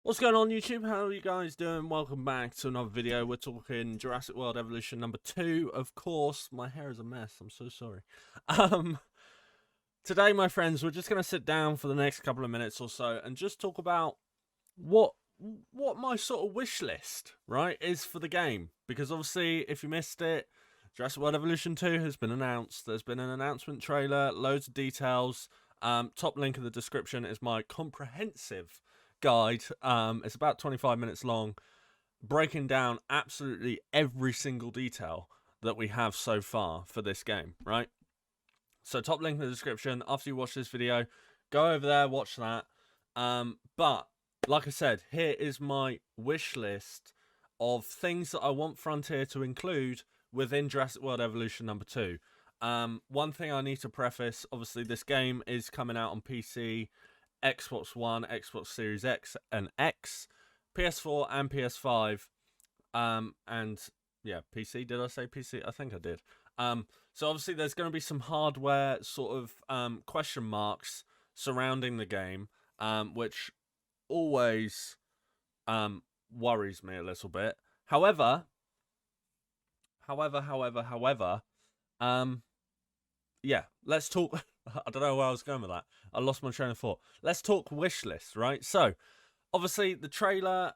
What's going on YouTube? How are you guys doing? Welcome back to another video. We're talking Jurassic World Evolution number 2. Of course, my hair is a mess. I'm so sorry. Um, Today, my friends, we're just going to sit down for the next couple of minutes or so and just talk about what my sort of wish list, right, is for the game. Because obviously, if you missed it, Jurassic World Evolution 2 has been announced. There's been an announcement trailer, loads of details. Top link in the description is my comprehensive guide. It's about 25 minutes long, breaking down absolutely every single detail that we have so far for this game, right? So top link in the description. After you watch this video, go over there, watch that. But like I said, here is my wish list of things that I want Frontier to include within Jurassic World Evolution number 2. One thing I need to preface, obviously this game is coming out on PC, Xbox One, Xbox Series X and X, PS4 and PS5, and yeah, PC. Did I say PC? I think I did. So obviously there's going to be some hardware sort of question marks surrounding the game, which always worries me a little bit. However, yeah, let's talk. I don't know where I was going with that. I lost my train of thought. Let's talk wish list, right? So, obviously, the trailer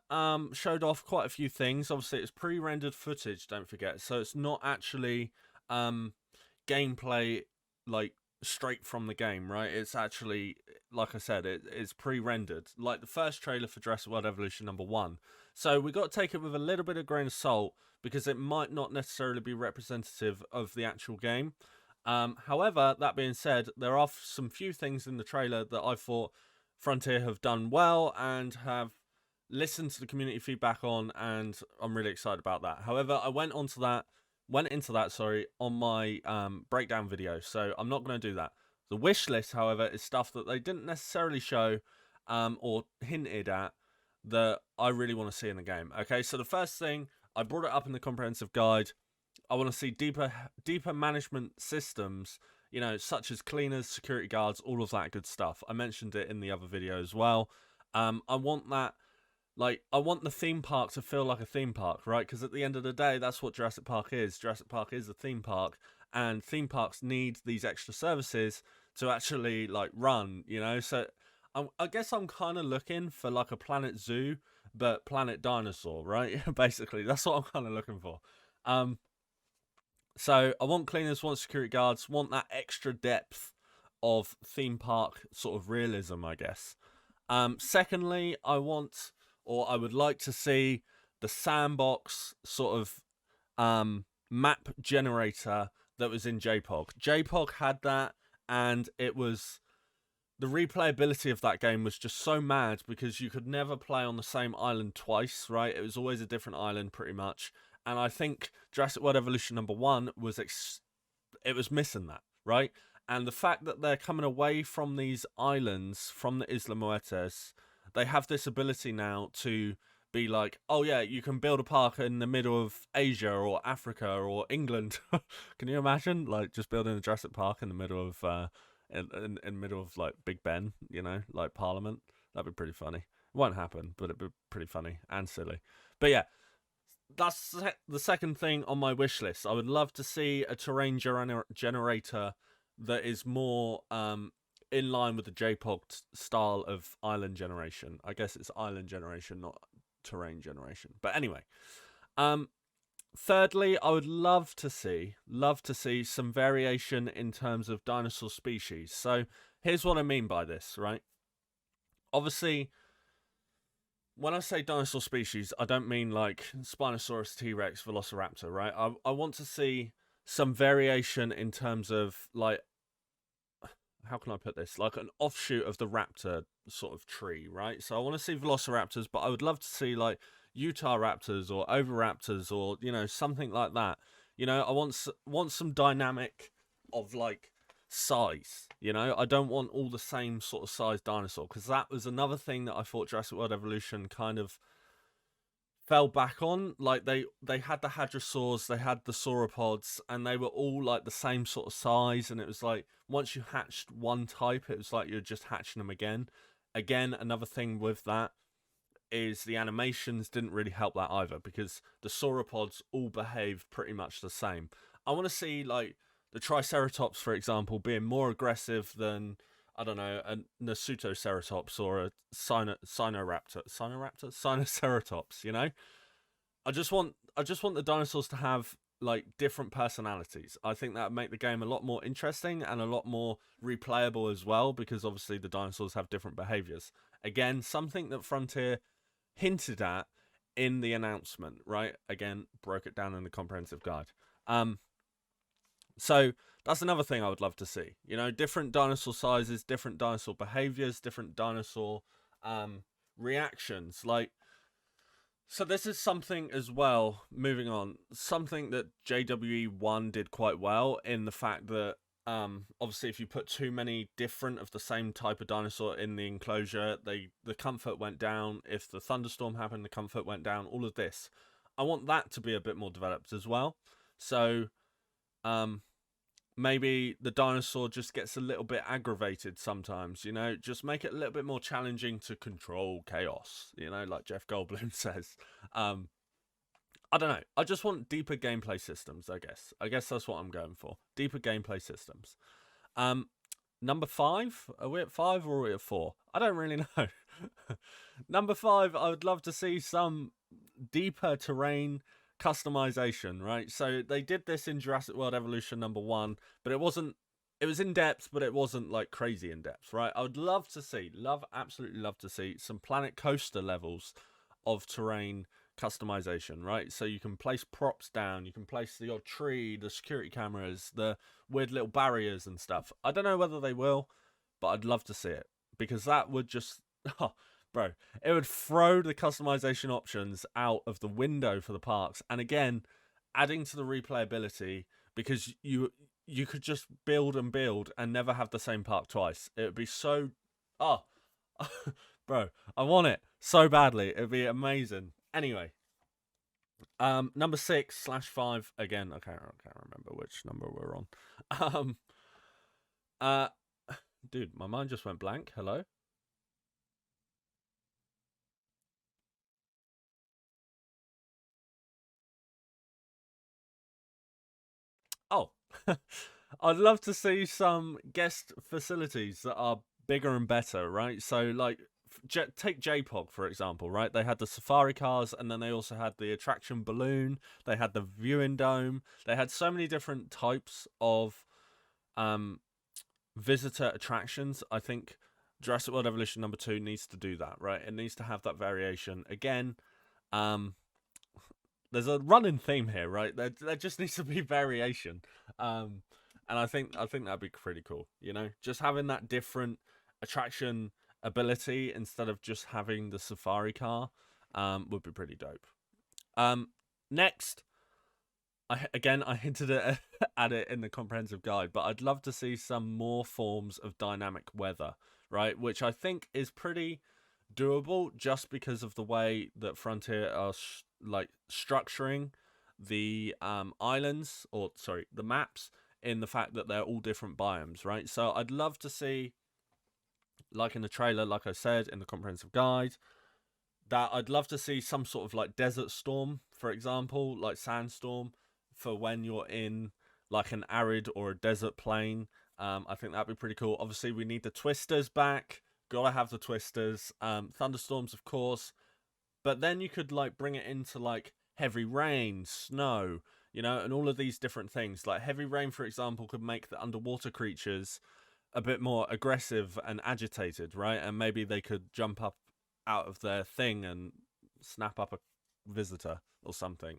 showed off quite a few things. Obviously, it's pre-rendered footage, don't forget. So, it's not actually gameplay, like, straight from the game, right? It's actually, like I said, it's pre-rendered. Like the first trailer for Jurassic World Evolution number 1. So, we got to take it with a little bit of grain of salt, because it might not necessarily be representative of the actual game. However, that being said, there are some few things in the trailer that I thought Frontier have done well and have listened to the community feedback on, and I'm really excited about that. However, I went into that on my breakdown video, so I'm not going to do that. The wish list, however, is stuff that they didn't necessarily show or hinted at that I really want to see in the game. Okay, so the first thing, I brought it up in the comprehensive guide. I want to see deeper management systems, you know, such as cleaners, security guards, all of that good stuff. I mentioned it in the other video as well. I want that, like, I want the theme park to feel like a theme park, right? Because at the end of the day, that's what Jurassic Park is. Jurassic Park is a theme park, and theme parks need these extra services to actually, like, run, you know? So I guess I'm kind of looking for, like, a Planet Zoo, but Planet Dinosaur, right? Basically, that's what I'm kind of looking for. So I want cleaners, want security guards, want that extra depth of theme park sort of realism, I guess. Secondly, I would like to see the Sandbox sort of map generator that was in JPOG. JPOG had that, and the replayability of that game was just so mad because you could never play on the same island twice, right? It was always a different island pretty much. And I think Jurassic World Evolution number 1 was it was missing that, right? And the fact that they're coming away from these islands, from the Isla Muertes, they have this ability now to be like, oh yeah, you can build a park in the middle of Asia or Africa or England. Can you imagine, like, just building a Jurassic Park in the middle of in the middle of, like, Big Ben, you know, like Parliament? That'd be pretty funny. It won't happen, but it'd be pretty funny and silly. But yeah, that's the second thing on my wish list. I would love to see a terrain generator that is more in line with the JPOG style of island generation. I guess it's island generation, not terrain generation. But anyway, thirdly, I would love to see some variation in terms of dinosaur species. So here's what I mean by this, right? Obviously, when I say dinosaur species, I don't mean like Spinosaurus, T-Rex, Velociraptor, right? I want to see some variation in terms of, like, how can I put this? Like an offshoot of the raptor sort of tree, right? So I want to see Velociraptors, but I would love to see, like, Utah Raptors or Oviraptors or, you know, something like that. You know, I want some dynamic of, like, size, you know. I don't want all the same sort of size dinosaur, because that was another thing that I thought Jurassic World Evolution kind of fell back on. Like, they had the hadrosaurs, they had the sauropods, and they were all like the same sort of size, and it was like once you hatched one type, it was like you're just hatching them again. Another thing with that, is the animations didn't really help that either, because the sauropods all behave pretty much the same. I want to see, like, the Triceratops, for example, being more aggressive than, I don't know, a Nasutoceratops or a Sinoceratops, you know? I just want the dinosaurs to have, like, different personalities. I think that would make the game a lot more interesting and a lot more replayable as well, because obviously the dinosaurs have different behaviors. Again, something that Frontier hinted at in the announcement, right? Again, broke it down in the comprehensive guide. So that's another thing I would love to see. You know, different dinosaur sizes, different dinosaur behaviors, different dinosaur reactions. Like, so this is something as well, moving on, something that JWE1 did quite well, in the fact that obviously if you put too many different of the same type of dinosaur in the enclosure, the comfort went down. If the thunderstorm happened, the comfort went down. All of this, I want that to be a bit more developed as well. So maybe the dinosaur just gets a little bit aggravated sometimes, you know, just make it a little bit more challenging to control chaos, you know, like Jeff Goldblum says. I don't know, I just want deeper gameplay systems. I guess that's what I'm going for, deeper gameplay systems. Number 5, are we at 5 or are we at 4? I don't really know. Number 5, I would love to see some deeper terrain customization, right? So they did this in Jurassic World Evolution number 1, but it was in depth, but it wasn't like crazy in depth, right? I would love to see, absolutely love to see some Planet Coaster levels of terrain customization, right? So you can place props down, you can place the odd tree, the security cameras, the weird little barriers and stuff. I don't know whether they will, but I'd love to see it, because that would just bro, it would throw the customization options out of the window for the parks. And again, adding to the replayability, because you could just build and never have the same park twice. It would be so, bro, I want it so badly. It would be amazing. Anyway, number 6/5, again, I can't remember which number we're on. Dude, my mind just went blank. Hello? Oh, I'd love to see some guest facilities that are bigger and better, right? So, like, take JPOG, for example, right? They had the safari cars, and then they also had the attraction balloon. They had the viewing dome. They had so many different types of visitor attractions. I think Jurassic World Evolution number 2 needs to do that, right? It needs to have that variation. Again, there's a running theme here, right? There just needs to be variation. And I think that'd be pretty cool, you know? Just having that different attraction ability instead of just having the safari car would be pretty dope. Next, I hinted at it in the comprehensive guide, but I'd love to see some more forms of dynamic weather, right? Which I think is pretty doable, just because of the way that Frontier are like structuring the islands, or sorry, the maps, in the fact that they're all different biomes, right? So I'd love to see, like in the trailer, like I said in the comprehensive guide, that I'd love to see some sort of like desert storm, for example, like sandstorm, for when you're in like an arid or a desert plain. I think that'd be pretty cool. Obviously, we need the twisters back. Gotta have the twisters. Thunderstorms, of course. But then you could like bring it into like heavy rain, snow, you know, and all of these different things. Like heavy rain, for example, could make the underwater creatures a bit more aggressive and agitated, right? And maybe they could jump up out of their thing and snap up a visitor or something.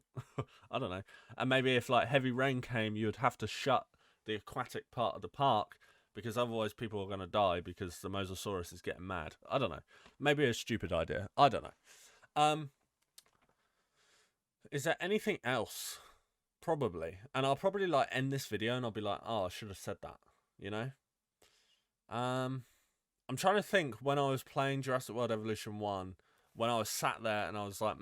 I don't know. And maybe if like heavy rain came, you'd have to shut the aquatic part of the park, because otherwise people are going to die because the Mosasaurus is getting mad. I don't know. Maybe a stupid idea. I don't know. Is there anything else? Probably. And I'll probably like end this video and I'll be like, oh, I should have said that, you know? I'm trying to think, when I was playing Jurassic World Evolution 1, when I was sat there and I was like,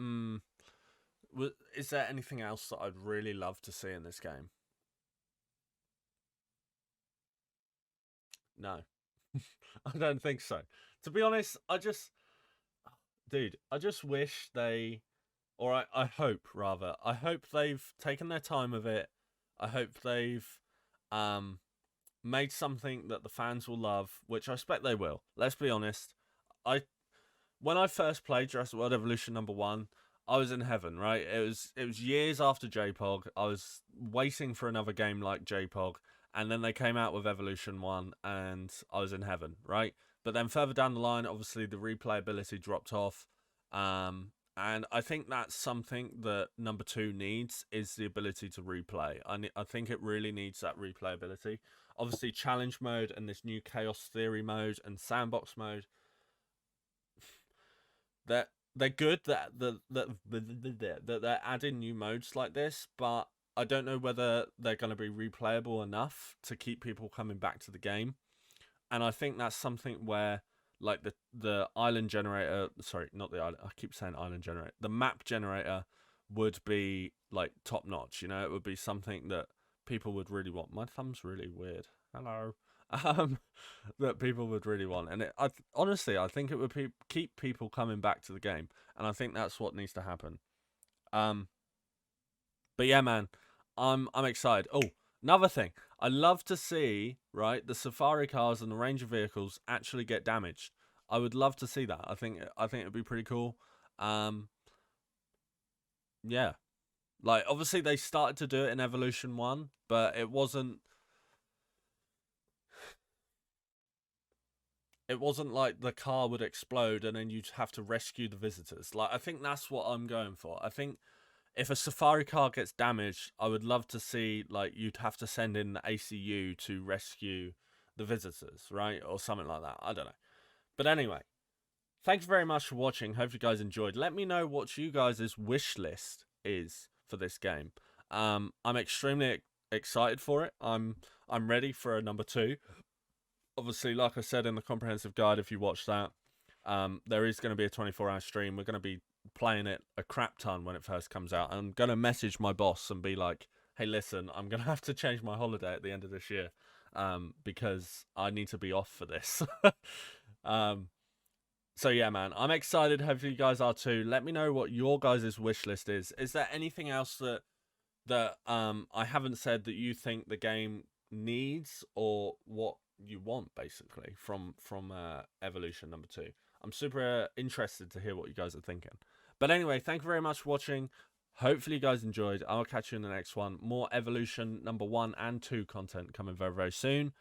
is there anything else that I'd really love to see in this game? No. I don't think so. To be honest, dude, I just wish they, or I hope rather, I hope they've taken their time with it. I hope they've um made something that the fans will love, which I expect they will. Let's be honest. I When I first played Jurassic World Evolution #1, I was in heaven, right? It was years after JPOG. I was waiting for another game like JPOG, and then they came out with Evolution 1, and I was in heaven, right? But then further down the line, obviously the replayability dropped off. And I think that's something that #2 needs, is the ability to replay. I think it really needs that replayability. Obviously, challenge mode and this new chaos theory mode and sandbox mode, that they're good, that they're adding new modes like this, but I don't know whether they're going to be replayable enough to keep people coming back to the game. And I think that's something where, like, the island generator, sorry, not the island, I keep saying island generator, the map generator would be like top notch. You know, it would be something that people would really want. My thumb's really weird. Hello. Um, that people would really want, and honestly, I think it would keep people coming back to the game, and I think that's what needs to happen. But yeah, man, I'm excited. Oh, another thing, I love to see, right, the safari cars and the ranger vehicles actually get damaged. I would love to see that. I think it'd be pretty cool. Yeah, like obviously they started to do it in Evolution 1, but it wasn't like the car would explode and then you'd have to rescue the visitors. Like, I think that's what I'm going for. I think if a safari car gets damaged, I would love to see, like, you'd have to send in the ACU to rescue the visitors, right? Or something like that. I don't know. But anyway, thanks very much for watching. Hope you guys enjoyed. Let me know what you guys' wish list is for this game. I'm extremely excited for it. I'm ready for a #2. Obviously, like I said in the comprehensive guide, if you watch that, there is going to be a 24-hour stream. We're going to be playing it a crap ton when it first comes out. I'm going to message my boss and be like, hey, listen, I'm going to have to change my holiday at the end of this year, because I need to be off for this. So yeah, man, I'm excited. Hopefully you guys are too. Let me know what your guys' wish list is. Is there anything else that I haven't said that you think the game needs, or what you want basically from Evolution #2? I'm super interested to hear what you guys are thinking. But anyway, thank you very much for watching. Hopefully you guys enjoyed. I'll catch you in the next one. More Evolution #1 and 2 content coming very, very soon.